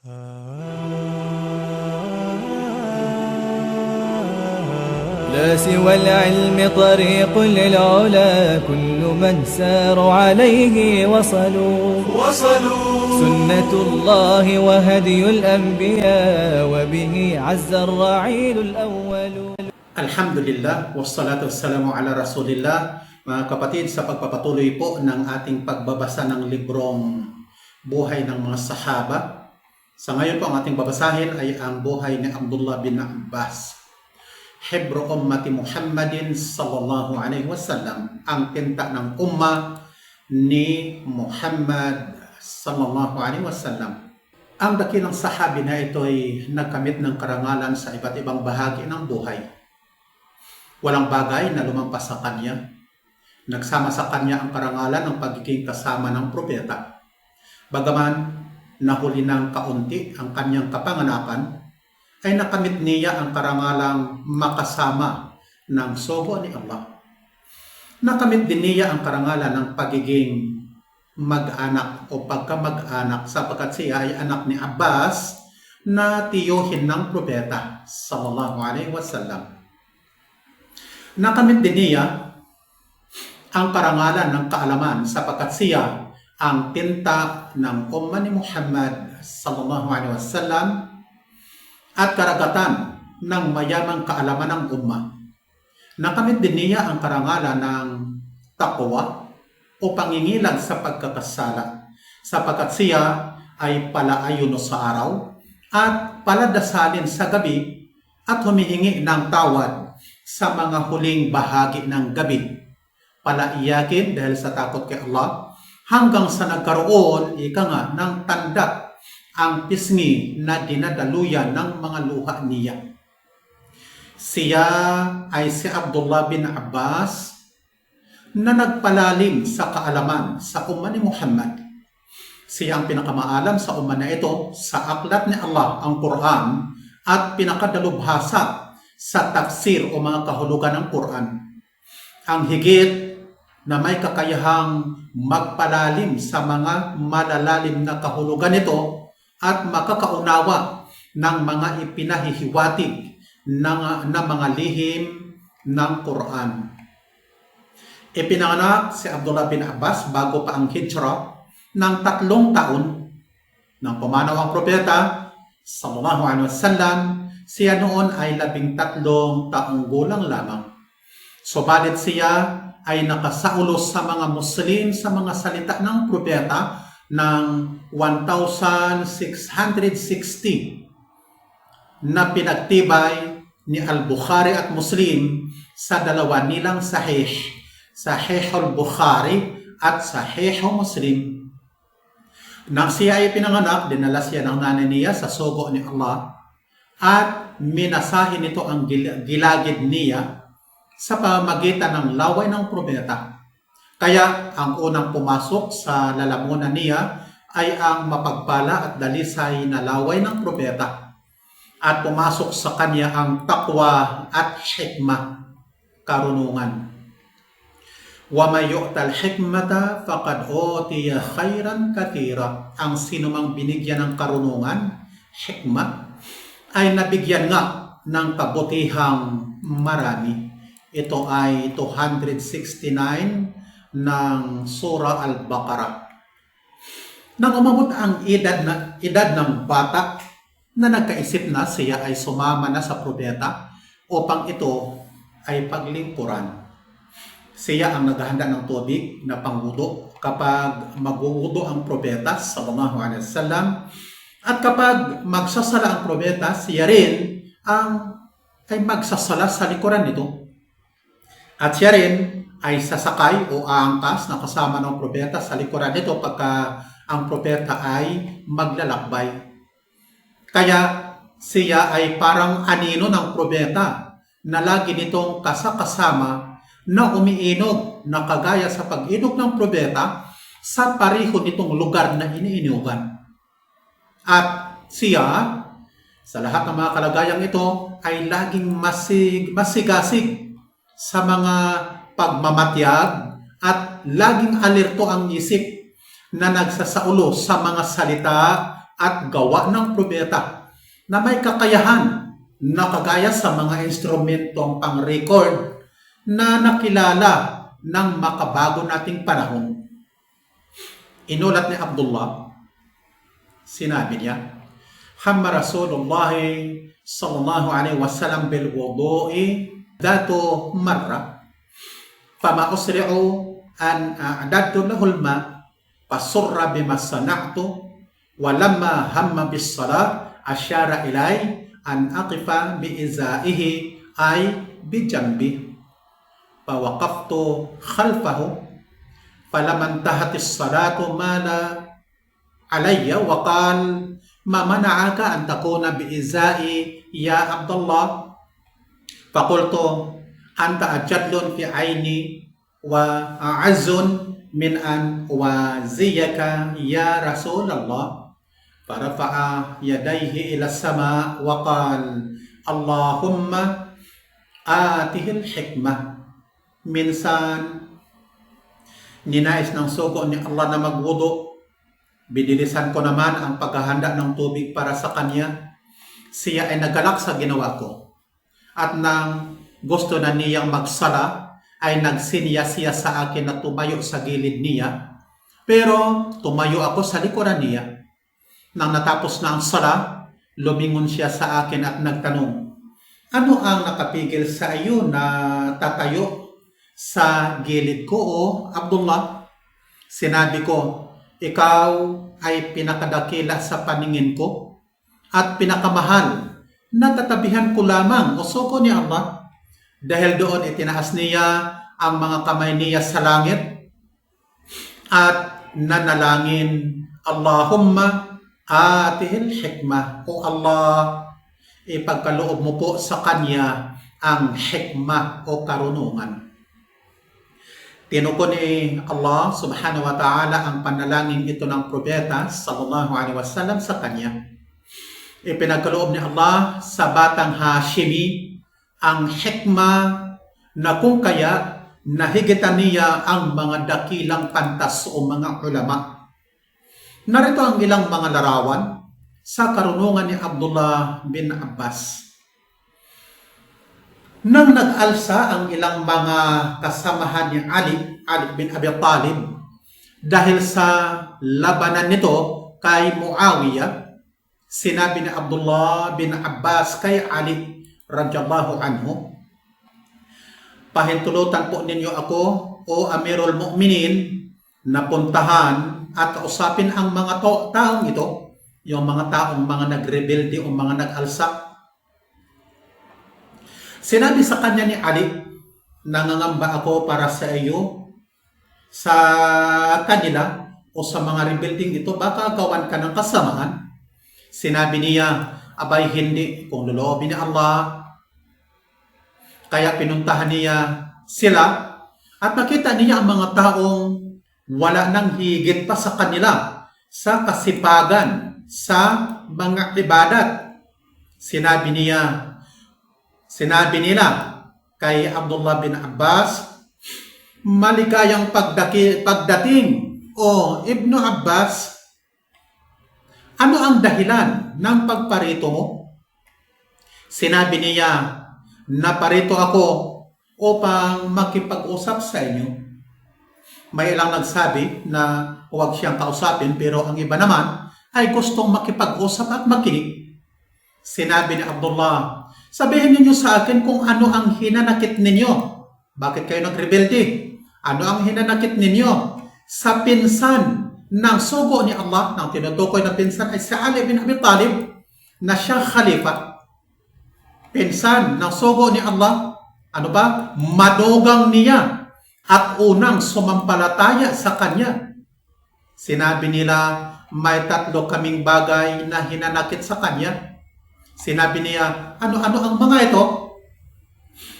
لا سوى العلم طريق للعلا، كل من ساروا عليه وصلوا. سنة الله وهدي الأنبياء، وبه عز الرعيل الأول. Alhamdulillah, wassalatu wassalamu ala rasulillah. Mga kapatid, sa pagpapatuloy po ng ating pagbabasa ng librong Buhay ng mga Sahaba, sa ngayon po ang ating babasahin ay ang buhay ni Abdullah bin Abbas, Hibru ummati Muhammadin sallallahu alaihi wasallam, ang tinta ng umma ni Muhammad sallallahu alaihi wasallam. Ang dakilang sahabi na ito ay nagkamit ng karangalan sa iba't ibang bahagi ng buhay. Walang bagay na lumampas sa kanya. Nagsama sa kanya ang karangalan ng pagiging kasama ng propeta. Bagaman nahuli ng kaunti ang kanyang kapanganakan, ay nakamit niya ang karangalang makasama ng sugo ni Allah. Nakamit din niya ang karangalan ng pagiging mag-anak o pagkamag-anak, sapagkat siya ay anak ni Abbas na tiyuhin ng propeta sallallahu alaihi wasallam. Nakamit din niya ang karangalan ng kaalaman, sapagkat siya ang tinta ng umma ni Muhammad sallallahu alaihi wasallam at karagatan ng mayamang kaalaman ng umma. Nakamit din niya ang karangalan ng taqwa o pangingilag sa pagkakasala, sapagkat siya ay palaayuno sa araw at paladasalin sa gabi at humihingi ng tawad sa mga huling bahagi ng gabi. Palaiyakin dahil sa takot kay Allah, hanggang sa nagkaroon ng tanda ang pisngi na dinadaluyan ng mga luha niya. Siya ay si Abdullah bin Abbas na nagpalalim sa kaalaman sa umma ni Muhammad. Siya ang pinakamaalam sa umma na ito sa aklat ni Allah, ang Quran, at pinakadalubhasa sa tafsir o mga kahulugan ng Quran. Ang higit na may kakayahang magpalalim sa mga malalalim na kahulugan nito at makakaunawa ng mga ipinahihiwatig na mga lihim ng Quran. Ipinanganak si Abdullah bin Abbas bago pa ang hijra ng 3 taon nang pumanaw ang propeta sallallahu alaihi wasallam. Siya noon ay 13 taong gulang lamang. Subalit siya ay nakasaulos sa mga Muslim sa mga salita ng propeta ng 1660 na pinagtibay ni Al-Bukhari at Muslim sa dalawa nilang sahih, Sahih al-Bukhari at Sahih Muslim. Nang siya ay pinanganak, dinala siya ng nanay niya sa sugo ni Allah at minasahin nito ang gilagid niya sa pamamagitan ng laway ng propeta. Kaya ang unang pumasok sa lalamunan niya ay ang mapagpala at dalisay na laway ng propeta. At pumasok sa kanya ang takwa at hikmah, karunungan. Wa may yu'tal hikmata faqad utiya khairan katira. Ang sinumang binigyan ng karunungan, hikmah, ay nabigyan nga ng kabutihang marami. Ito ay 269 ng Surah Al-Baqarah. Nang umabot ang edad ng bata na nagkaisip na siya ay sumama na sa propeta upang ito ay paglingkuran. Siya ang naghahanda ng tubig na pangwudu kapag magwudu ang propeta sallallahu alaihi wasallam. At kapag magsasala ang propeta, siya rin ay magsasala sa likuran nito. At siya rin ay sasakay o aangkas na kasama ng propeta sa likuran nito pagka ang propeta ay maglalakbay. Kaya siya ay parang anino ng propeta na lagi nitong kasama na umiinog na kagaya sa pag-inog ng propeta sa pareho nitong lugar na iniinugan. At siya, sa lahat ng mga kalagayang ito, ay laging masigasig sa mga pagmamatyag at laging alerto ang isip na nagsasaulo sa mga salita at gawa ng propeta na may kakayahan na kagaya sa mga instrumentong pang-record na nakilala ng makabago nating panahon. Inulat ni Abdullah, sinabi niya, Hamma Rasulullah sallallahu alaihi wasallam bil wudu'i dhatu marra fama usri'u an a'dadtu lahu al-ma fasurra bima sana'tu wa lamma hamma bis salat asyara ilay an aqifa bi izaihi ay bi jambi fawaqaftu khalfahu falamma intahat as-salatu mala alayya wa qala ma mana'aka an takuna bi izai ya Abdullah faqultu anta ajallun fi aini wa a'azzun min an waziyaka ya Rasulullah farafa'a yadayhi ila sama wa qala Allahumma atihil hikmah. Minsan ninais ng sugo ni Allah na magwudu, binilisan ko naman ang paghahanda ng tubig para sa kanya. Siya ay nagalak sa ginawa ko at nang gusto na niyang magsala ay nagsinya siya sa akin na tumayo sa gilid niya, pero tumayo ako sa likuran niya. Nang natapos na ang sala, lumingon siya sa akin at nagtanong, ano ang nakapigil sa iyo na tatayo sa gilid ko, o Abdullah? Sinabi ko, ikaw ay pinakadakila sa paningin ko at pinakamahal. Natatabihan ko lamang o suko ni Allah. Dahil doon itinaas niya ang mga kamay niya sa langit at nanalangin, Allahumma atihil hikmah. O Allah, ipagkaloob mo po sa kanya ang hikmah o karunungan. Tinuko ni Allah subhanahu wa ta'ala ang panalangin ito ng propeta sallallahu alaihi wasallam sa kanya. Ipinagkaloob ni Allah sa batang Hashimi ang hikmah na kung kaya nahigitan niya ang mga dakilang pantas o mga ulama. Narito ang ilang mga larawan sa karunungan ni Abdullah bin Abbas. Nang nag-alsa ang ilang mga kasamahan ni Ali bin Abi Talib dahil sa labanan nito kay Muawiyah, sinabi ni Abdullah bin Abbas kay Ali radhiyallahu anhu, pahintulutan po ninyo ako, o Amirul Mu'minin, na puntahan at kausapin ang mga taong ito, yung mga taong mga nagrebelde o mga nag-alsa. Sinabi sa kanya ni Ali, nangangamba ako para sa iyo, sa kanila o sa mga rebelding ito, baka gawan ka ng kasamaan. Sinabi niya, abay hindi, kung loloobin ni Allah. Kaya pinuntahan niya sila at nakita niya ang mga taong wala nang higit pa sa kanila sa kasipagan, sa mga ibadat. Sinabi nila kay Abdullah bin Abbas, maligayang pagdating o Ibnu Abbas, ano ang dahilan ng pagparito mo? Sinabi niya, naparito ako upang makipag-usap sa inyo. May ilang nagsabi na huwag siyang kausapin, pero ang iba naman ay gustong makipag-usap at makinig. Sinabi ni Abdullah, sabihin ninyo sa akin kung ano ang hinanakit ninyo. Bakit kayo nagrebelde? Ano ang hinanakit ninyo? Sa pinsan ng sugo ni Allah, ng tinutukoy na pinsan ay si Ali bin Abi Talib, na siya khalifa. Pinsan ng sugo ni Allah, ano ba? Manugang niya at unang sumampalataya sa kanya. Sinabi nila, may tatlo kaming bagay na hinanakit sa kanya. Sinabi niya, ano-ano ang mga ito?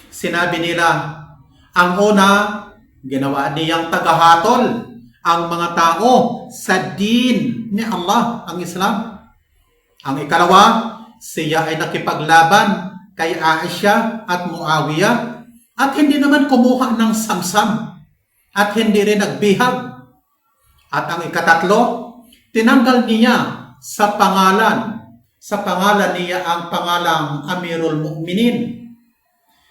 Sinabi nila, ang una, ginawa niyang tagahatol ang mga tao sa din ni Allah, ang Islam. Ang ikalawa, siya ay nakipaglaban kay Aisha at Muawiyah at hindi naman kumuha ng samsam at hindi rin nagbihag. At ang ikatatlo, tinanggal niya sa pangalan. Sa pangalan niya ang pangalang Amirul Mu'minin.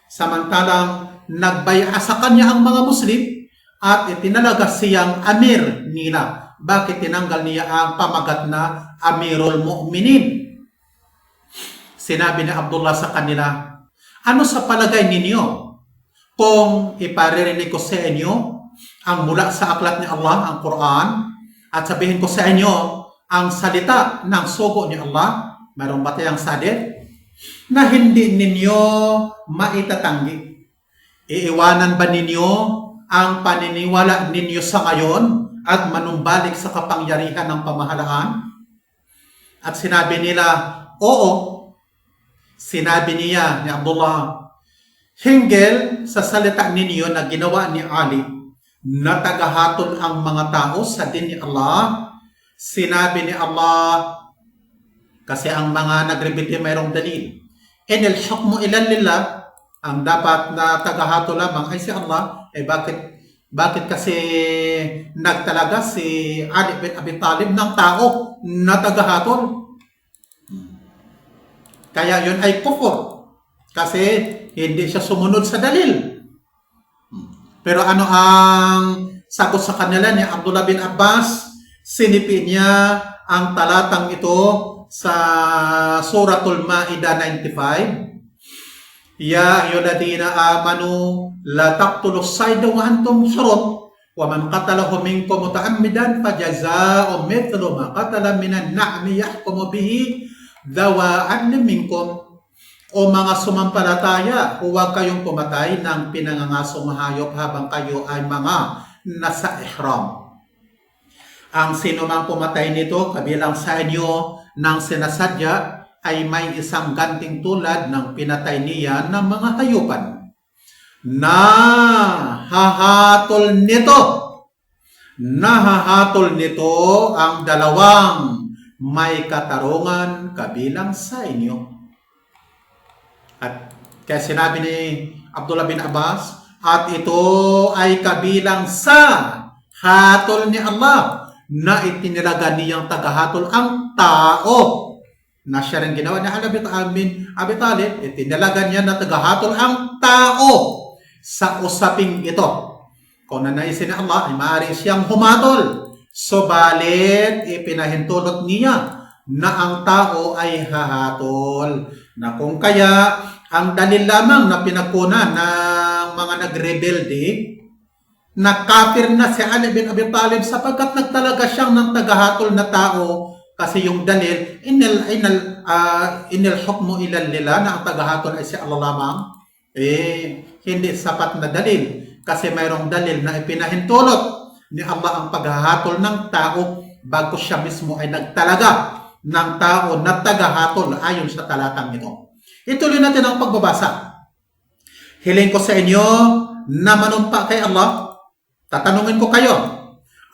Samantalang nagbaya sa kanya ang mga Muslim at itinalaga siyang Amir nila. Bakit tinanggal niya ang pamagat na Amirul Mu'minin? Sinabi ni Abdullah sa kanila, ano sa palagay ninyo kung iparirinig ko sa inyo ang mula sa aklat ni Allah, ang Quran, at sabihin ko sa inyo ang salita ng sugo ni Allah? Mayroong ba tayong sadit na hindi ninyo maitatanggi? Iiwanan ba ninyo ang paniniwala ninyo sa ngayon at manumbalik sa kapangyarihan ng pamahalaan? At sinabi nila, oo. Sinabi niya ni Abdullah, hinggil sa salita ninyo na ginawa ni Ali na tagahatol ang mga tao sa din ni Allah. Sinabi ni Allah, kasi ang mga nagrebelde mayroong dalil. Inil hukmu ila lillah, ang dapat na tagahatol lamang ay si Allah. Bakit kasi nagtalaga si Ali bin Abi Talib ng tao na tagahatol? Kaya yun ay kufur. Kasi hindi siya sumunod sa dalil. Pero ano ang sagot sa kanila ni Abdullah bin Abbas? Sinipin niya ang talatang ito sa Suratul Ma'idah 95. Ya ayyuhalladhina amanu la taqtulus sayda wa antum hurum wa man qatalahu minkum muta'ammidan fajazaa'un mithlu ma qatala minan na'mi yahkumu bihi dhawa 'adlin minkum. O mga sumampalataya, huwag kayong pumatay ng pinangangasong hayop habang kayo ay mga nasa ihram. Ang sino mang pumatay nito kabilang sa inyo ng sinasadya ay may isang ganting tulad ng pinatay niya ng mga hayupan. Nahahatol nito ang dalawang may katarungan kabilang sa inyo. At kaya sinabi ni Abdullah bin Abbas, at ito ay kabilang sa hatol ni Allah na itinilaga niyang tagahatol ang tao. Na siya rin ginawa ni Ali bin Abi Talib, itinilaga niya na tagahatol ang tao sa usaping ito. Kung nanaisin ni Allah, ay maaari siyang humatol. Subalit, ipinahintulot niya na ang tao ay hahatol. Na kung kaya, ang dalil lamang na pinagkunan ng mga nagrebelde, na kafir na si Ali bin Abi Talib sapagkat nagtalaga siyang ng tagahatol na tao. Kasi yung dalil, inil hukmu ila lillah, na ang tagahatol ay si Allah lamang, hindi sapat na dalil. Kasi mayroong dalil na ipinahintulot ni Allah ang paghahatol ng tao bago siya mismo ay nagtalaga ng tao na tagahatol ayon sa talatang ito. Ituloy natin ang pagbabasa. Hiling ko sa inyo na manumpa kay Allah. Tatanungin ko kayo,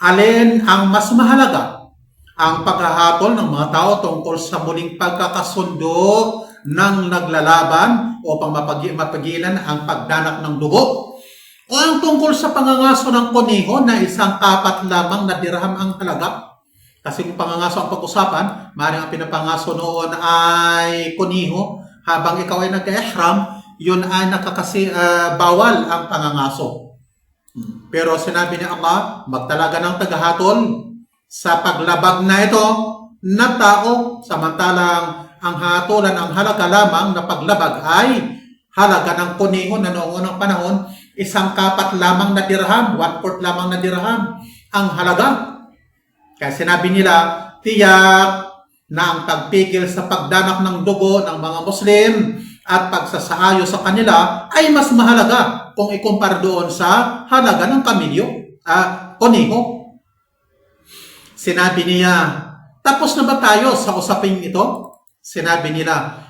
alin ang mas mahalaga? Ang paghahatol ng mga tao tungkol sa muling pagkakasundo ng naglalaban upang mapagilan ang pagdanak ng dugo? O ang tungkol sa pangangaso ng kuniho na isang kapat lamang na dirham ang halaga? Kasi kung pangangaso ang pag-usapan, maaaring ang pinapangaso noon ay kuniho, habang ikaw ay nag-ihram, yun ay bawal ang pangangaso. Pero sinabi ni Allah, magtalaga ng tagahatol sa paglabag na ito na tao, samantalang ang hatolan, ang halaga lamang na paglabag ay halaga ng kuniho na noong unang panahon, isang kapat lamang na dirham, 1/4 lamang na dirham ang halaga. Kaya sinabi nila, tiyak na ang pagpigil sa pagdanak ng dugo ng mga Muslim at pagsasaayo sa kanila ay mas mahalaga kung ikumpara doon sa halaga ng kuniho. Sinabi niya, tapos na ba tayo sa usaping ito? Sinabi nila,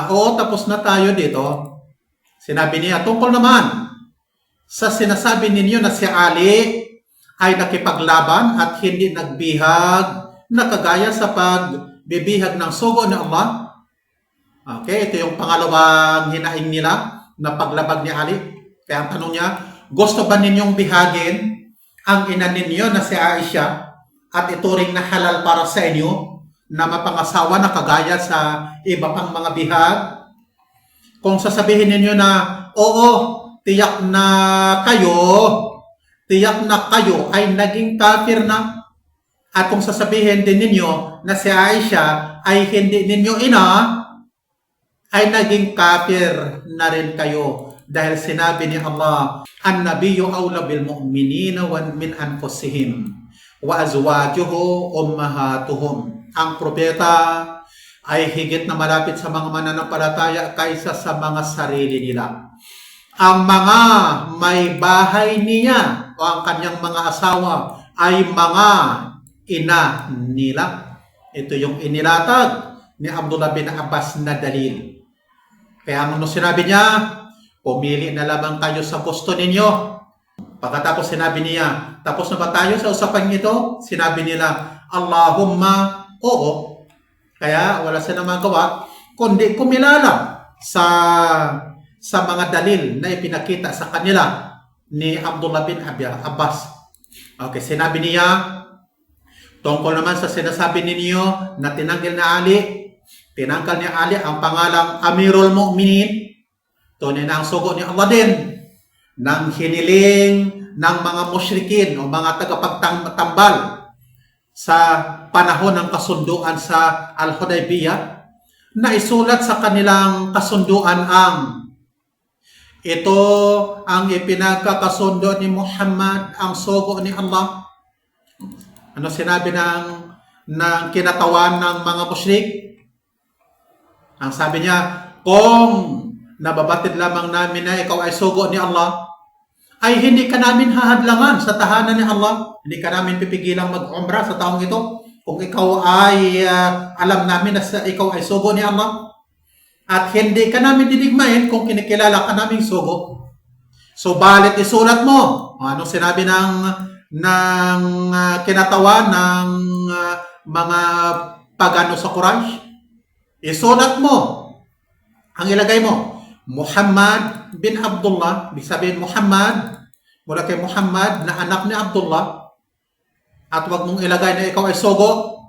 oo, tapos na tayo dito. Sinabi niya, tungkol naman sa sinasabi ninyo na si Ali ay nakipaglaban at hindi nagbihag na kagaya sa pagbibihag ng sugo ni Allah. Okay, ito yung pangalawang hinaing nila na paglabag ni Ali. Kaya ang tanong niya, gusto ba ninyong bihagin ang ina ninyo na si Aisha at ito ring na halal para sa inyo? na mapangasawa na kagaya sa iba pang mga bihag? Kung sasabihin ninyo na, oo, tiyak na kayo ay naging kafir na. At kung sasabihin din ninyo na si Aisha ay hindi ninyo ina, ay naging kafir na rin kayo. Dahil sinabi ni Allah, An-nabiyyu awla bil mu'minina wa min anfusihim wa azwajuhu ummahatuhum. Ang propeta ay higit na malapit sa mga mananampalataya kaysa sa mga sarili nila. Ang mga may bahay niya o ang kanyang mga asawa ay mga ina nila. Ito yung inilatag ni Abdullah bin Abbas na dalil. Kaya ano sinabi niya? Pumili na lamang kayo sa gusto ninyo. Pagkatapos sinabi niya, tapos na ba tayo sa usapan ito? Sinabi nila, Allahumma, oo. Kaya wala sila magawa, kundi kumilala sa mga dalil na ipinakita sa kanila ni Abdullah bin Abbas. Okay, sinabi niya, tungkol naman sa sinasabi ninyo na tinanggal ni Ali ang pangalang Amirul Mu'minin. Tunay na ang sugo ni Allah din ng hiniling ng mga musyrikin o mga tagapagtambal sa panahon ng kasunduan sa Al-Hudaybiyah na isulat sa kanilang kasunduan ito ang ipinagkakasundo ni Muhammad, ang sugo ni Allah. Ano sinabi ng kinatawan ng mga musyrik? Ang sabi niya, kung nababatid lamang namin na ikaw ay sugo ni Allah, ay hindi ka namin hahadlangan sa tahanan ni Allah. Hindi ka namin pipigilang mag-umrah sa taong ito. Kung ikaw ay alam namin na ikaw ay sugo ni Allah. At hindi ka namin didigmain kung kinikilala ka naming sugo. So, balit isulat mo. Anong sinabi ng kinatawan ng mga pagano sa Quraysh? Isulat mo. Ang ilagay mo, Muhammad bin Abdullah, ibig sabihin Muhammad, mula kay Muhammad na anak ni Abdullah, at wag mong ilagay na ikaw ay sugo.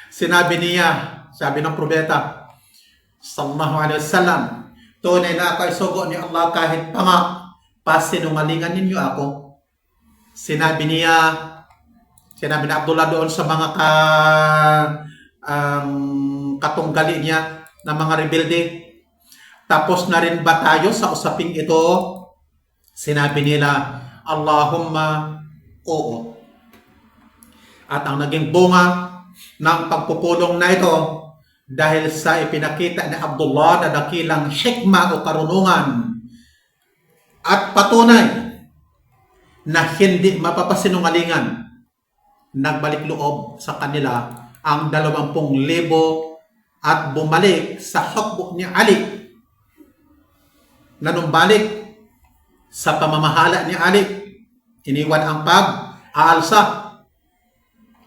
Sinabi niya, sabi ng propeta, sallallahu alaihi wasallam, tunay na ako ay sugo ni Allah kahit pa nga pasinungalingan ninyo ako. Sinabi ni Abdullah doon sa mga katunggali niya na mga rebelde, tapos na rin ba tayo sa usaping ito? Sinabi nila, Allahumma, oo. At ang naging bunga ng pagpupulong na ito, dahil sa ipinakita ni Abdullah na dakilang hikma o karunungan at patunay na hindi mapapasinungalingan, nagbalik loob sa kanila ang 20,000 at bumalik sa hukbo ni Ali. Nanumbalik sa pamamahala ni Ali, iniwan ang pag-aalsa.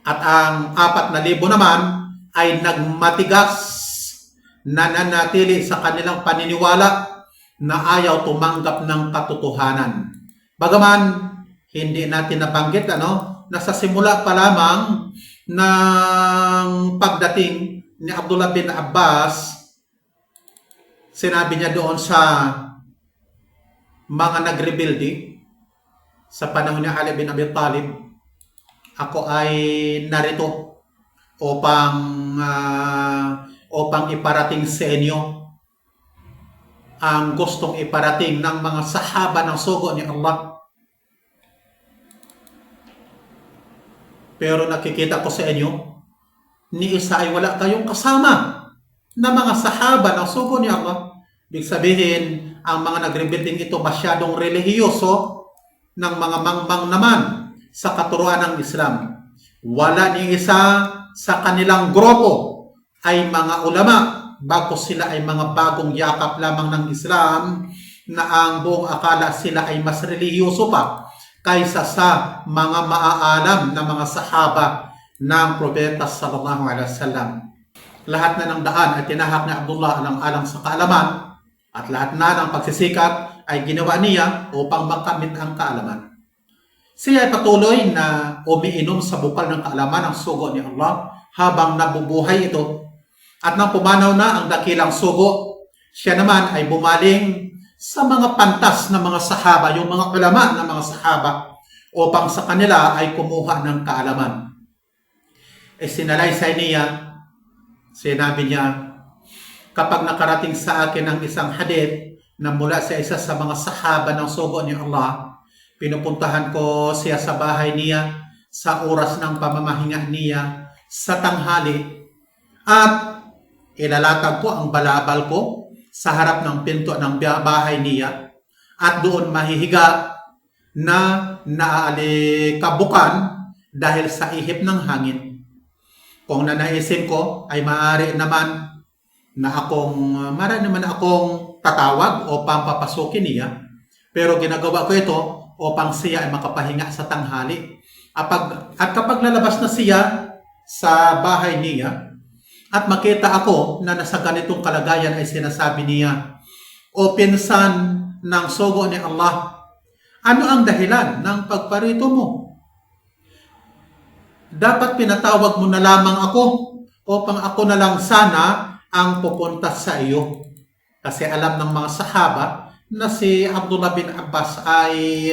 At ang 4,000 naman ay nagmatigas, nananatili sa kanilang paniniwala na ayaw tumanggap ng katotohanan. Bagaman hindi natin nabanggit na sa simula pa lamang ng pagdating ni Abdullah bin Abbas, sinabi niya doon sa mga nagrebelde sa panahon ni Ali bin Abi Talib, ako ay narito upang iparating sa inyo ang gustong iparating ng mga sahaba ng sugo ni Allah. Pero nakikita ko sa inyo, ni isa ay wala kayong kasama na mga sahaba ng sugo ni Allah. Ibig sabihin, ang mga nagrebelding ito masyadong relihiyoso ng mga mangmang naman sa katuruan ng Islam. Wala ni isa sa kanilang grupo ay mga ulama, bago sila ay mga bagong yakap lamang ng Islam na ang buong akala sila ay mas relihiyoso pa kaysa sa mga maaalam na mga sahaba ng propeta sallallahu alaihi wasallam. Lahat na ng daan ay tinahak ni Abdullah alang-alang sa kaalaman, at lahat na ng pagsisikap ay ginawa niya upang makamit ang kaalaman. Siya ay patuloy na umiinom sa bukal ng kaalaman ng sugo ni Allah habang nabubuhay ito. At nang pumanaw na ang dakilang sugo, siya naman ay bumaling sa mga pantas ng mga sahaba, yung mga ulama ng mga sahaba, upang sa kanila ay kumuha ng kaalaman. Sinalaysay niya, sinabi niya, kapag nakarating sa akin ang isang hadith na mula sa isa sa mga sahaba ng sugo ni Allah, pinupuntahan ko siya sa bahay niya, sa oras ng pamamahinga niya, sa tanghali, at ilalatag ko ang balabal ko sa harap ng pinto ng bahay niya, at doon mahihiga na naaalikabukan dahil sa ihip ng hangin. Kung nanaisin ko ay maaari naman na akong tatawag o papapasukin niya, pero ginagawa ko ito upang siya ay makapahinga sa tanghali. At kapag lalabas na siya sa bahay niya, at makita ako na nasa ganitong kalagayan, ay sinasabi niya, "O pinsan ng sugo ni Allah, ano ang dahilan ng pagparito mo? Dapat pinatawag mo na lamang ako upang ako na lang sana ang pupunta sa iyo." Kasi alam ng mga sahaba na si Abdullah bin Abbas ay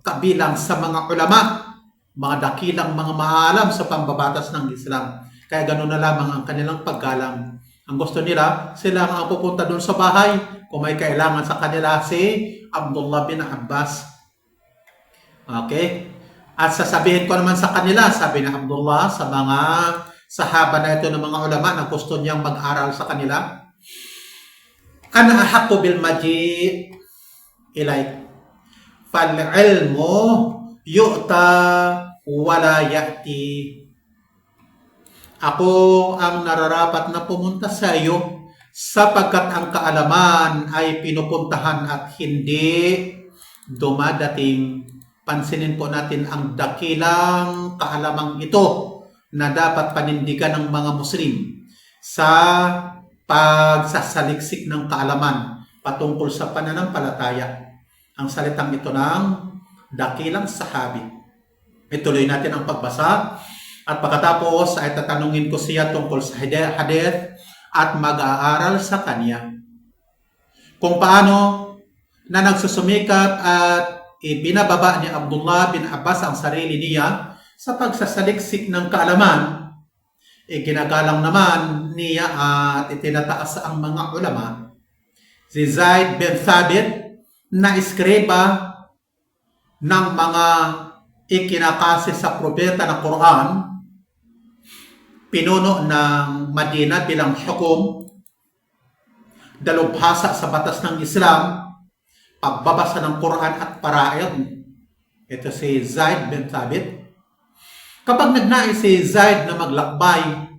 kabilang sa mga ulama, mga dakilang mga maalam sa pambabatas ng Islam. Kaya gano'n na lamang ang kanilang paggalang. Ang gusto nila, sila ang pupunta doon sa bahay kung may kailangan sa kanila si Abdullah bin Abbas. Okay? At sasabihin ko naman sa kanila, sabi ni Abdullah sa mga sahaba na ito ng mga ulama na gusto niyang mag-aral sa kanila, "Ana ahaqqu bil maji' ilayk. Fal ilmu yu'ta wala ya'ti." Ako ang nararapat na pumunta sa iyo sapagkat ang kaalaman ay pinupuntahan at hindi dumadating. Pansinin po natin ang dakilang kaalamang ito na dapat panindigan ng mga Muslim sa pagsasaliksik ng kaalaman patungkol sa pananampalataya. Ang salitang ito ng dakilang sahabi. Ituloy natin ang pagbasa at pagkatapos ay tatanungin ko siya tungkol sa hadith at mag-aaral sa kanya kung paano na nagsusumikap at ibinababa ni Abdullah bin Abbas ang sarili niya sa pagsasaliksik ng kaalaman. Ginagalang naman niya at itinataas ang mga ulama. Si Zaid bin Thabit na iskriba ng mga ikinakase sa propeta ng Quran, pinuno ng Madina bilang hukom, dalubhasa sa batas ng Islam, pagbabasa ng Quran at paraid. Ito si Zaid bin Thabit. Kapag nagnais si Zaid na maglakbay,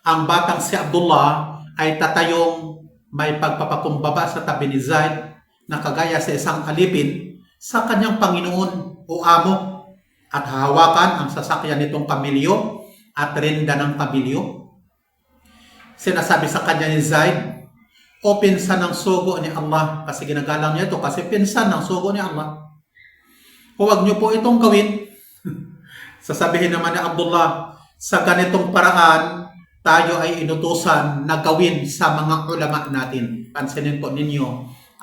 ang batang si Abdullah ay tatayong may pagpapakumbaba sa tabi ni Zaid na kagaya sa isang alipin sa kanyang Panginoon o amo, at hahawakan ang sasakyan nitong kamilyo at rinda ng kamilyo. Sinasabi sa kanya ni Zaid, "O pinsan ng sugo ni Allah," kasi ginagalang niya ito kasi pinsan ng sugo ni Allah, "huwag niyo po itong gawin." Sasabihin naman ni Abdullah, sa ganitong paraan tayo ay inutusan na gawin sa mga ulama natin. Pansinin po ninyo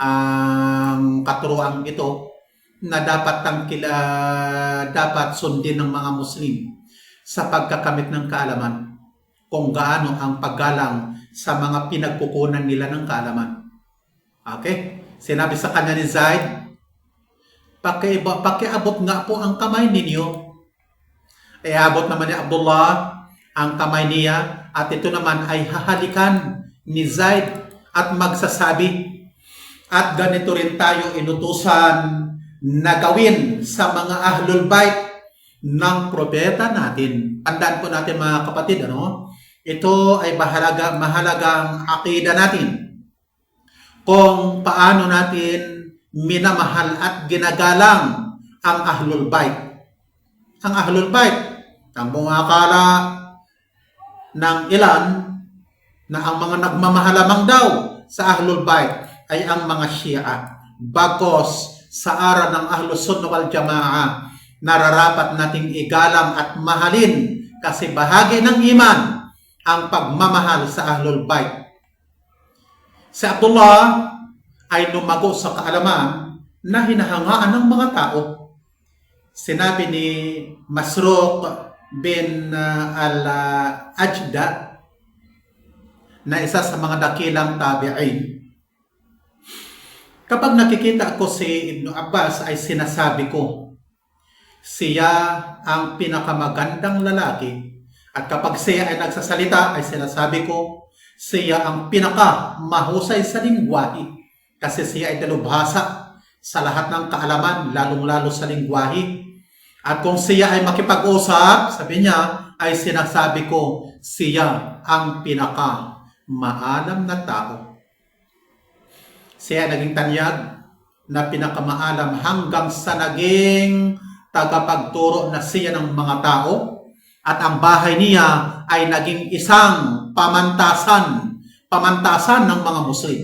ang katuruan ito na dapat sundin ng mga Muslim sa pagkakamit ng kaalaman, kung gaano ang paggalang sa mga pinagkukunan nila ng kaalaman. Okay? Sinabi sa kanya ni Zaid, pakiabot nga po ang kamay ninyo. Abot naman ni Abdullah ang kamay niya, at ito naman ay hahalikan ni Zaid at magsasabi, "At ganito rin tayo inutusan na gawin sa mga ahlul bait ng propeta natin." Tandaan po natin mga kapatid, ito ay mahalagang akida natin. Kung paano natin minamahal at ginagalang ang ahlul bait. Ang ahlul bait, ang akala ng ilan na ang mga nagmamahalamang daw sa ahlul bait ay ang mga Shia. Bagos sa aral ng Ahlus Sunnah wal Jamaa nararapat nating igalang at mahalin kasi bahagi ng iman ang pagmamahal sa Ahlul Bait. Si Abdullah ay lumago sa kaalaman na hinahangaan ng mga tao. Sinabi ni Masruq bin al-Ajda na isa sa mga dakilang tabi'in. Kapag nakikita ko si Ibn Abbas ay sinasabi ko, siya ang pinakamagandang lalaki. At kapag siya ay nagsasalita ay sinasabi ko, siya ang pinakamahusay sa lingwahe. Kasi siya ay dalubhasa sa lahat ng kaalaman, lalong-lalo sa lingwahe. At kung siya ay makipag-usap, sabi niya, ay sinasabi ko, siya ang pinakamaalam na tao. Siya ay naging tanyag na pinakamaalam hanggang sa naging tagapagturo na siya ng mga tao. At ang bahay niya ay naging isang pamantasan ng mga Muslim.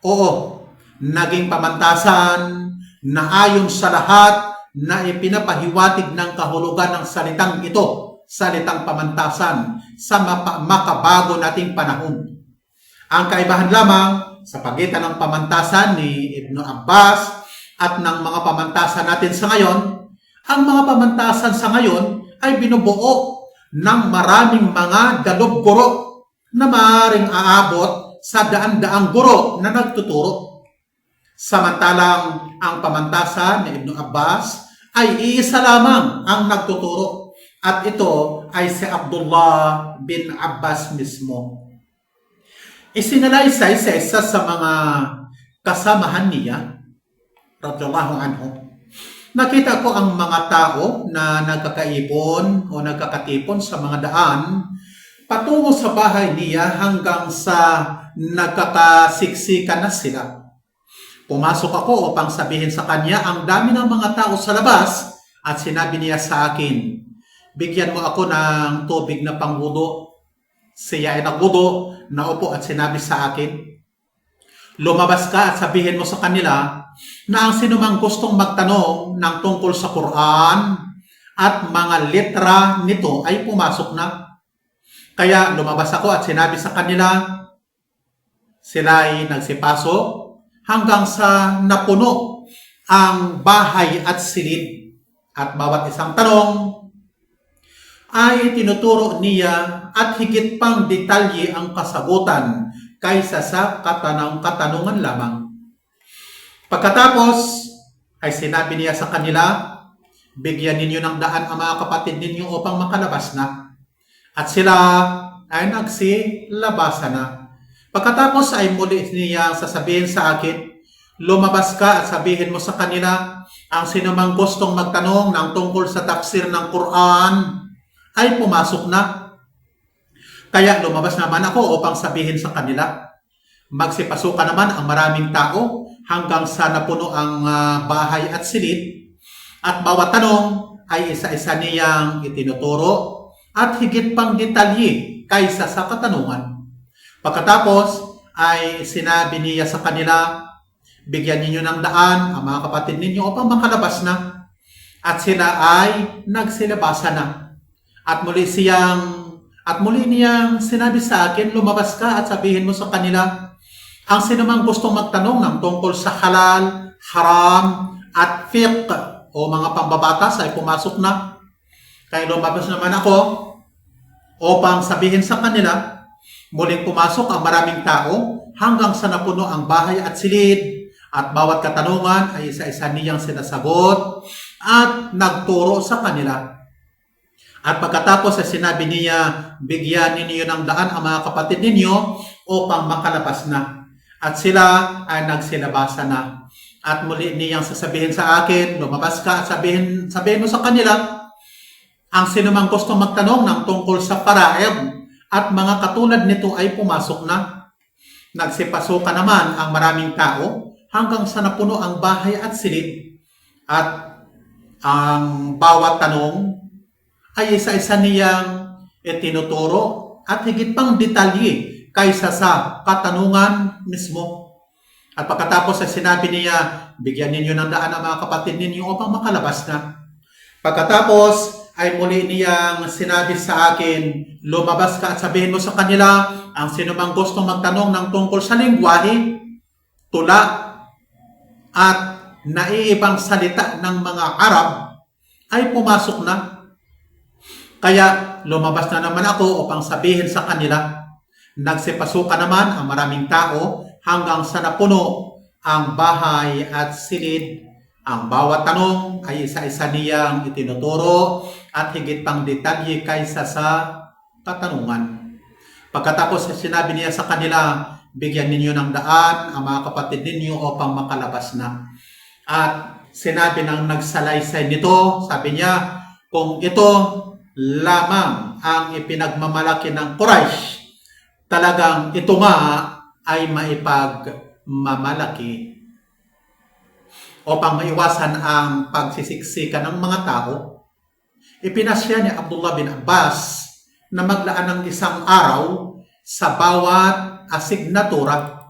Oo, naging pamantasan na ayon sa lahat na ipinapahiwatig ng kahulugan ng salitang ito, salitang pamantasan sa makabago nating panahon. Ang kaibahan lamang sa pagitan ng pamantasan ni Ibn Abbas at ng mga pamantasan natin sa ngayon, ang mga pamantasan sa ngayon ay binubuo ng maraming mga dalub-guro na maaaring aabot sa daan-daang guro na nagtuturo. Samantalang ang pamantasan ni Ibn Abbas ay iisa lamang ang nagtuturo at ito ay si Abdullah bin Abbas mismo. Isinalaysay sa isa sa mga kasamahan niya, radhiyallahu anhu, nakita ko ang mga tao na nagkakaipon o nagkakatipon sa mga daan patungo sa bahay niya hanggang sa nagkakasiksikan na sila. Pumasok ako upang sabihin sa kanya ang dami ng mga tao sa labas at sinabi niya sa akin, bigyan mo ako ng tubig na pangwudo. Siya ay nagwudo, naupo at sinabi sa akin, lumabas ka at sabihin mo sa kanila na ang sinumang gustong magtanong ng tungkol sa Quran at mga letra nito ay pumasok na. Kaya lumabas ako at sinabi sa kanila, sila ay nagsipasok hanggang sa napuno ang bahay at silid. At bawat isang tanong ay tinuturo niya at higit pang detalye ang kasagutan kaysa sa katanungan lamang. Pagkatapos ay sinabi niya sa kanila, bigyan ninyo ng daan ang mga kapatid ninyo upang makalabas na. At sila ay nagsilabasan na. Pagkatapos ay muli niya sasabihin sa akin, lumabas ka at sabihin mo sa kanila, ang sinumang gustong magtanong ng tungkol sa tafsir ng Quran ay pumasok na. Kaya lumabas naman ako upang sabihin sa kanila, magsipasukan naman ang maraming tao hanggang sa napuno ang bahay at silid. At bawat tanong ay isa-isa niyang itinuturo at higit pang detalye kaysa sa katanungan. Pagkatapos ay sinabi niya sa kanila, bigyan ninyo ng daan ang mga kapatid ninyo upang makalabas na. At sila ay nagsilabasan na. At muli niyang sinabi sa akin, lumabas ka at sabihin mo sa kanila, ang sinumang gustong magtanong ng tungkol sa halal, haram, at fiqh o mga pambabatas ay pumasok na. Kaya lumabas naman ako upang sabihin sa kanila, muling pumasok ang maraming tao hanggang sa napuno ang bahay at silid at bawat katanungan ay isa-isa niyang sinasagot at nagturo sa kanila. At pagkatapos ay sinabi niya, bigyan ninyo ng daan ang mga kapatid ninyo upang makalabas na. At sila ay nagsilabasan na. At muli niyang sasabihin sa akin, lumabas ka at sabihin mo sa kanila, ang sinumang gustong magtanong ng tungkol sa faraid at mga katulad nito ay pumasok na. Nagsipasukan naman ang maraming tao hanggang sa napuno ang bahay at silid. At ang bawat tanong ay isa-isa niyang itinuturo at higit pang detalye kaysa sa katanungan mismo. At pagkatapos ay sinabi niya, bigyan ninyo ng daan ang mga kapatid ninyo upang makalabas na. Pagkatapos ay muli niyang sinabi sa akin, lumabas ka at sabihin mo sa kanila, ang sinumang gusto magtanong ng tungkol sa lingwahe, tula, at naiibang salita ng mga Arab ay pumasok na. Kaya lumabas na naman ako upang sabihin sa kanila. Nagsipasukan naman ang maraming tao hanggang sa napuno ang bahay at silid. Ang bawat tanong ay isa-isa niyang itinuturo at higit pang detalye kaysa sa katanungan. Pagkatapos sinabi niya sa kanila, bigyan ninyo ng daan ang mga kapatid ninyo upang makalabas na. At sinabi ng nagsalaysay nito, sabi niya, kung ito lamang ang ipinagmamalaki ng Quraysh, talagang ito nga ay maipagmamalaki. Upang maiwasan ang pagsisiksikan ng mga tao, ipinasya ni Abdullah bin Abbas na maglaan ng isang araw sa bawat asignatura.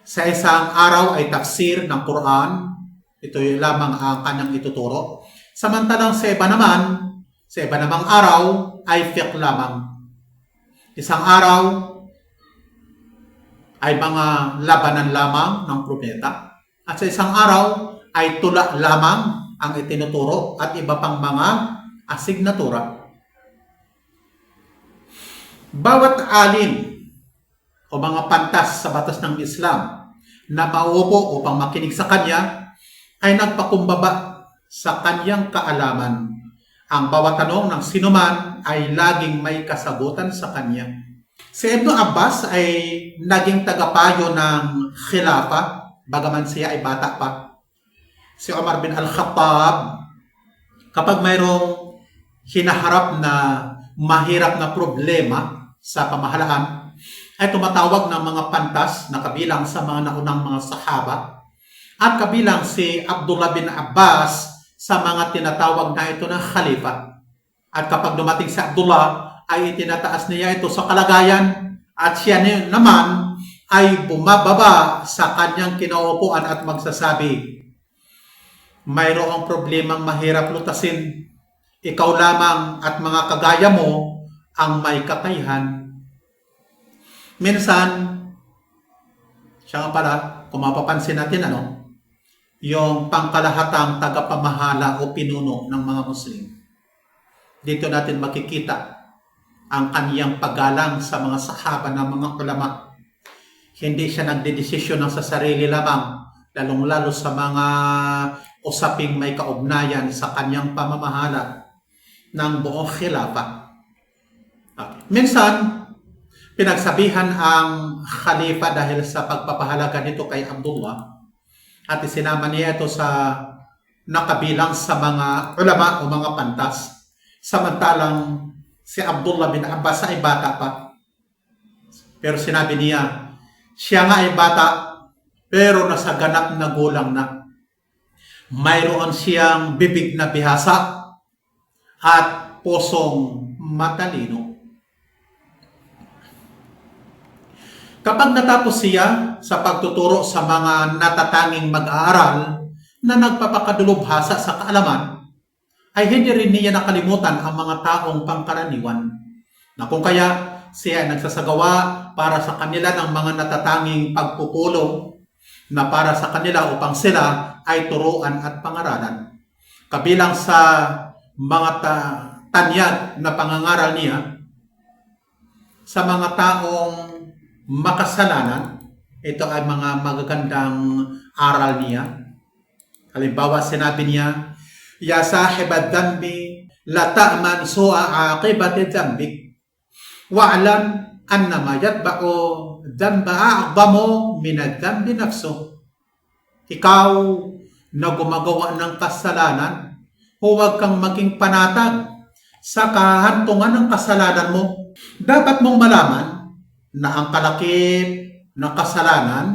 Sa isang araw ay tafsir ng Quran, ito lamang ang kanyang ituturo. Samantalang sa iba namang araw ay fiqh lamang. Isang araw ay mga labanan lamang ng propeta. At sa isang araw ay tula lamang ang itinuturo at iba pang mga asignatura. Bawat alin o mga pantas sa batas ng Islam na mauupo upang makinig sa kanya ay nagpakumbaba sa kanyang kaalaman. Ang bawat tanong ng sinuman ay laging may kasagutan sa kanya. Si Ibn Abbas ay naging tagapayo ng khilafa bagaman siya ay bata pa. Si Umar bin Al-Khattab, kapag mayroong hinaharap na mahirap na problema sa pamahalaan, ay tumatawag ng mga pantas na kabilang sa mga naunang mga sahaba at kabilang si Abdullah bin Abbas sa mga tinatawag na ito ng khalifa. At kapag dumating si Abdullah, ay itinataas niya ito sa kalagayan at siya naman ay bumababa sa kanyang kinauupuan at magsasabi, mayroong problemang mahirap lutasin. Ikaw lamang at mga kagaya mo ang may kakayahan. Minsan, siya nga pala, kung mapapansin natin, yung pangkalahatang tagapamahala o pinuno ng mga Muslim. Dito natin makikita ang kaniyang paggalang sa mga sahaba ng mga ulama. Hindi siya nagdedesisyon ng sa sarili lamang, lalong-lalo sa mga usaping may kaugnayan sa kanyang pamamahala ng buong khilafa. Minsan, pinagsabihan ang khalifa dahil sa pagpapahalaga nito kay Abdullah at isinama niya ito sa nakabilang sa mga ulama o mga pantas. Samantalang si Abdullah bin Abbas ay bata pa. Pero sinabi niya, siya nga ay bata, pero nasa ganap na gulang na. Mayroon siyang bibig na bihasa at pusong matalino. Kapag natapos siya sa pagtuturo sa mga natatanging mag-aaral na nagpapakadulubhasa sa kaalaman, ay hindi rin niya nakalimutan ang mga taong pangkaraniwan, na kung kaya siya ay nagsasagawa para sa kanila ng mga natatanging pagpupulong na para sa kanila upang sila ay turuan at pangaralan. Kabilang sa mga tanyag na pangangaral niya sa mga taong makasalanan, ito ay mga magagandang aral niya. Halimbawa, sinabi niya, ya sahib ad-dambi la ta'man su'a aqibati dambik wa'lam annama yatba'u damba a'zamu min ad-dambi nafsuh. Ikaw na gumagawa ng kasalanan, huwag kang maging panatag sa kahantungan ng kasalanan mo. Dapat mong malaman na ang kalakip ng kasalanan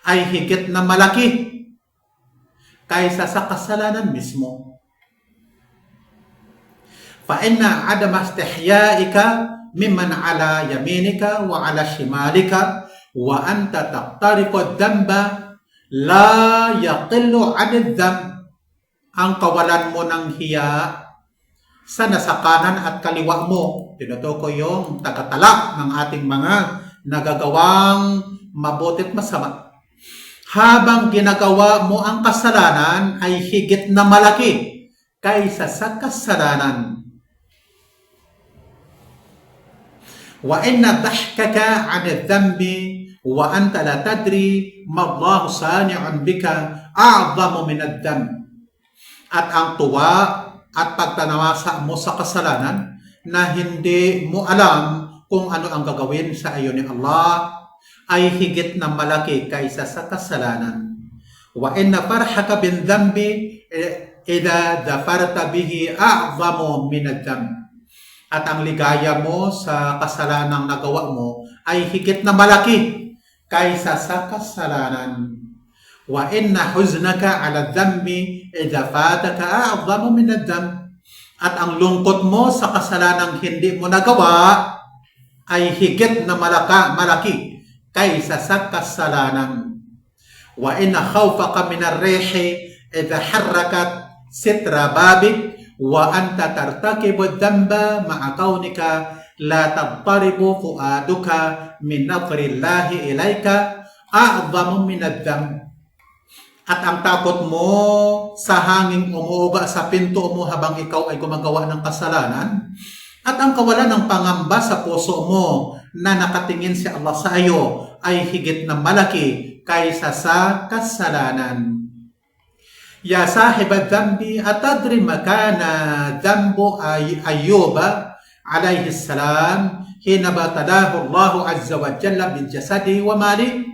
ay higit na malaki kaysa sa kasalanan mismo. فَإِنَّ عَدَمَ اسْتِحْيَائِكَ مِمَّنْ عَلَى يَمِينِكَ وَعَلَى شِمَالِكَ وَأَنْتَ تَقْتَرِفُ الذَّنْبَ لَا يَقِلُّ عَنِ الذَّنْبِ ang kawalan mo ng hiya sa nasa kanan at kaliwa mo. Tinutukoy yung tagatala ng ating mga nagagawang mabutit masama. Habang ginagawa mo ang kasalanan ay higit na malaki kaysa sa kasalanan. Wa inna dahkaka 'an adh-dhanbi wa anta la tadri ma Allahu sani'un bika a'zamu min adh-dhanb. At ang tuwa at pagtanawasa mo sa kasalanan na hindi mo alam kung ano ang gagawin sa iyo ni Allah ay higit na malaki kaysa sa kasalanan. Wa inna farhaka bin dhanbi idha dhafarta bihi a'zamu min adh-dhanb. At ang ligaya mo sa kasalanang nagawa mo ay higit na malaki kaysa sa kasalanan. Wa inna huznaka 'ala dhanbi idha fataka a'zamu min adh-dhanb. At ang lungkot mo sa kasalanang hindi mo nagawa ay higit na malaki kaysa sa kasalanan. Wa inna khawfaka min ar-rihi idha harrakat sitra babik wa anta tartakibu adh-dhanba ma'a kaunika la tadtaribu fuaduka min nadhrillahi ilayka a'zamu min adh-dhanb. At ang takot mo sa hanging umuuga sa pinto mo habang ikaw ay gumagawa ng kasalanan, at ang kawalan ng pangamba sa puso mo na nakatingin si Allah sa iyo ay higit na malaki kaysa sa kasalanan. Ya sahib ad-dhanbi atadri makana dhanbu Ayyuba alayhi salam hina batalahu Allah azza wa jalla bil jasadi wa mali.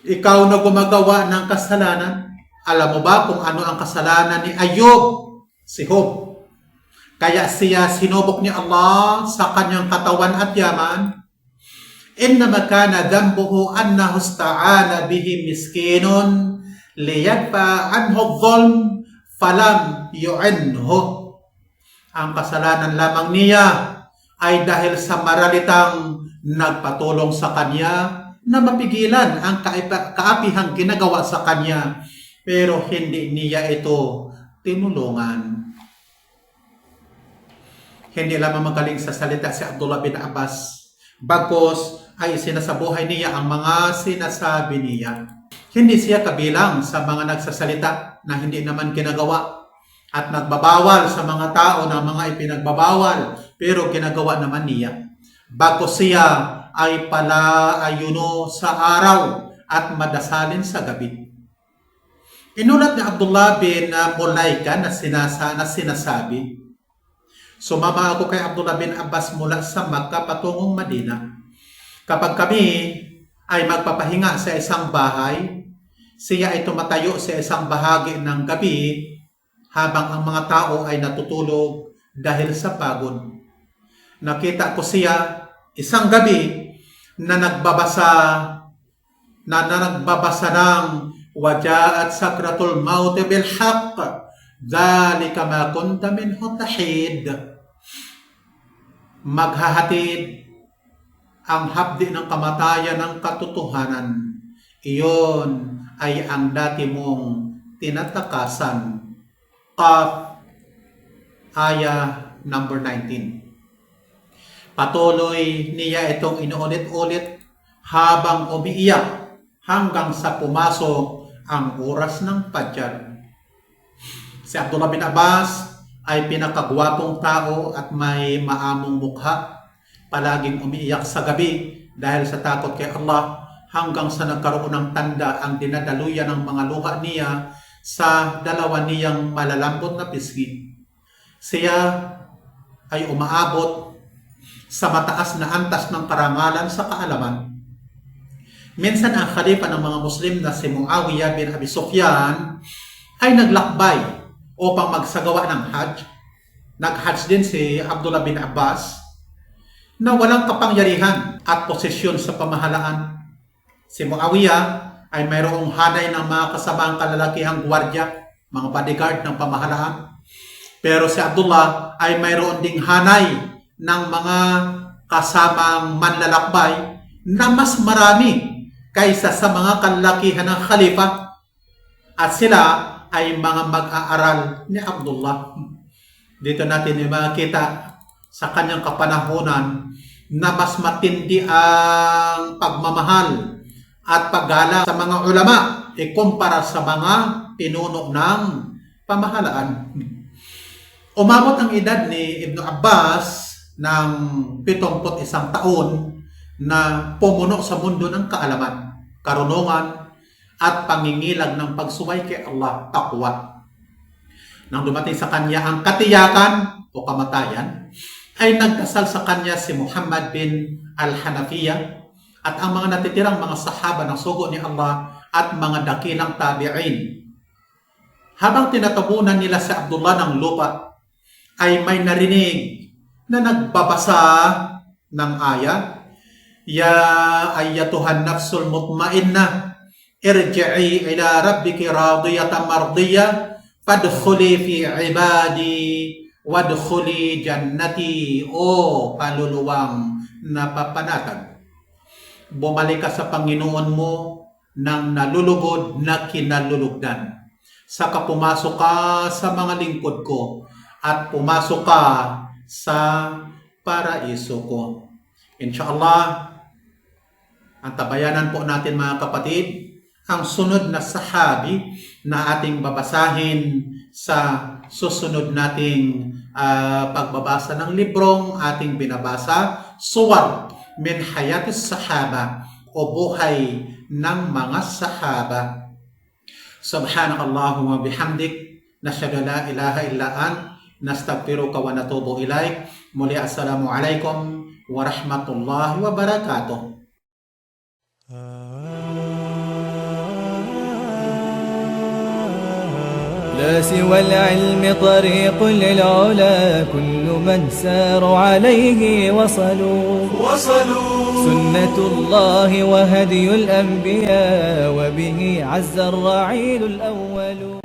Ikaw na gumagawa ng kasalanan, alam mo ba kung ano ang kasalanan ni Ayub? Si Job. Kaya siya sinubok ni Allah sa kanyang katawan at yaman. Innama kana dhanbuhu annahu ista'ana bihi miskinun liyadfa anhu adh-dhulm falam yu'inhu. Ang kasalanan lamang niya ay dahil sa maralitang nagpatulong sa kanya na mapigilan ang kaapihang ginagawa sa kanya, pero hindi niya ito tinulungan. Hindi lamang magaling sa salita si Abdullah bin Abbas, bagkus ay sinasabuhay niya ang mga sinasabi niya. Hindi siya kabilang sa mga nagsasalita na hindi naman ginagawa at nagbabawal sa mga tao na mga ipinagbabawal, pero ginagawa naman niya. Bagkus siya ay palaayuno sa araw at madasalin sa gabi. Inulat ni Abdullah bin Mulaika na sinasabi, sumama ako kay Abdullah bin Abbas mula sa Makkah patungong Madina. Kapag kami ay magpapahinga sa isang bahay, siya ay tumatayo sa isang bahagi ng gabi habang ang mga tao ay natutulog dahil sa pagod. Nakita ko siya isang gabi na nagbabasa ng wajaat sakratul maut bil haqq dhalika ma kunta minhu tahid. Maghahatid ang hapdi ng kamatayan ng katotohanan. Iyon ay ang dati mong tinatakasan. Qaf, ayah number 19. Patuloy niya itong inuulit-ulit habang umiiyak hanggang sa pumasok ang oras ng Fajr. Si Abdullah bin Abbas ay pinakagwapong tao at may maamong mukha. Palaging umiiyak sa gabi dahil sa takot kay Allah, hanggang sa nagkaroon ng tanda ang dinadaluyan ng mga luha niya sa dalawa niyang malalambot na pisngi. Siya ay umaabot sa mataas na antas ng karangalan sa kaalaman. Minsan ang khalifa ng mga Muslim na si Muawiyah bin Abi Sufyan ay naglakbay upang magsagawa ng Hajj. Nag-Hajj din si Abdullah bin Abbas na walang kapangyarihan at posisyon sa pamahalaan. Si Muawiyah ay mayroong hanay ng mga kasamang kalalakihang gwardiya, mga bodyguard ng pamahalaan. Pero si Abdullah ay mayroon ding hanay ng mga kasamang manlalakbay na mas marami kaysa sa mga kalalakihan ng khalifa, at sila ay mga mag-aaral ni Abdullah. Dito natin makikita sa kanyang kapanahunan na mas matindi ang pagmamahal at paggala sa mga ulama ikumpara sa mga pinuno ng pamahalaan. Umabot ang edad ni Ibn Abbas ng 71 taon na pumuno sa mundo ng kaalaman, karunungan, at pangingilag ng pagsuway kay Allah, taqwa. Nang dumating sa kanya ang katiyakan o kamatayan, ay nagdasal sa kanya si Muhammad bin al-Hanafiya at ang mga natitirang mga sahaba ng sugo ni Allah at mga dakilang tabi'in. Habang tinatabunan nila si Abdullah ng lupa, ay may narinig na nagbabasa ng ayat, Ya ayyatuhan nafsul mutmainnah, irji'i ila rabbiki radiyatan mardiyah, fadkhuli fi ibadi, wadkhuli jannati. O kaluluwang napapanatag, bumalik ka sa Panginoon mo ng nalulugod na kinalulugdan. Saka pumasok ka sa mga lingkod ko at pumasok ka sa paraiso ko. Inshallah, ang tabayanan po natin mga kapatid, ang sunod na sahabi na ating babasahin sa susunod nating pagbabasa ng librong ating binabasa, Suwar min Hayatis Sahaba o Buhay ng mga Sahaba. Subhanakallahumma bihamdik, nashhadu la ilaha illa ant, nastaghfiruka wa natubu ilaik. Muli assalamu alaikum warahmatullahi wabarakatuh. لا سوى العلم طريق للعلا كل من سار عليه وصلوا سنة الله وهدي الأنبياء وبه عز الرعيل الأول